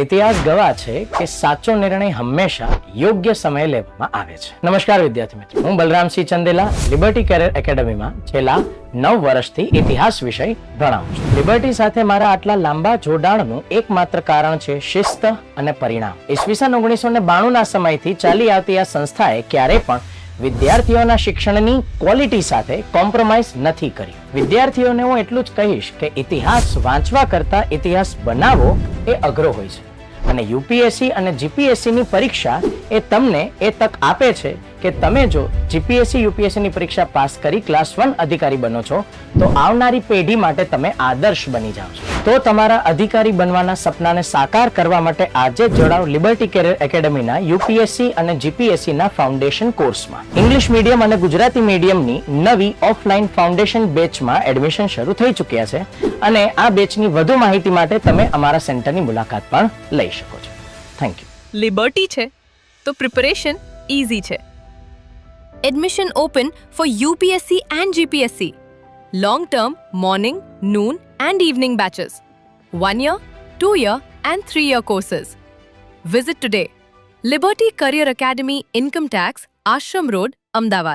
ઇતિહાસ ગવાહ છે કે સાચો નિર્ણય હંમેશા યોગ્ય સમયે લેવામાં આવે છે. નમસ્કાર વિદ્યાર્થી મિત્રો, હું બલરામસિંહ ચંદેલા લિબર્ટી કેરિયર એકેડમીમાં છેલ્લા 9 વર્ષથી ઇતિહાસ વિષય ભણાવું છું. લિબર્ટી સાથે મારા આટલા લાંબા જોડાણનું એકમાત્ર કારણ છે શિસ્ત અને પરિણામ. ઈસવીસન 1992 ના સમયથી ચાલી આવતી આ સંસ્થાએ ક્યારેય પણ વિદ્યાર્થીઓના શિક્ષણની ક્વોલિટી સાથે કોમ્પ્રોમાઇઝ નથી કરી. વિદ્યાર્થીઓને હું એટલું જ કહીશ કે ઇતિહાસ વાંચવા કરતા ઇતિહાસ બનાવવો એ અઘરો હોય છે અને યુપીએસસી અને જીપીએસસી ની પરીક્ષા એ તમને એ તક આપે છે કે તમે જો જીપીએસસી યુપીએસસી ની પરીક્ષા પાસ કરી ક્લાસ 1 અધિકારી બનો છો તો આવનારી પેઢી માટે તમે આદર્શ બની જાઓ છો. તો તમારા અધિકારી બનવાના સપનાને સાકાર કરવા માટે આજે જ જોડાઓ લિબર્ટી કેરિયર એકેડમીના યુપીએસસી અને જીપીએસસી ના ફાઉન્ડેશન કોર્સમાં. ઇંગ્લિશ મીડિયમ અને ગુજરાતી મીડિયમની નવી ઓફલાઈન ફાઉન્ડેશન બેચમાં એડમિશન શરૂ થઈ ચૂક્યા છે અને આ બેચની વધુ માહિતી માટે તમે અમારા સેન્ટરની મુલાકાત પણ લઈ શકો છો. Thank you. લિબર્ટી છે તો પ્રિપરેશન ઈઝી છે. Admission open for UPSC and GPSC. Long term, morning, noon and evening batches. 1 year, 2 year and 3 year courses. Visit today. Liberty Career Academy Income Tax, Ashram Road, Ahmedabad.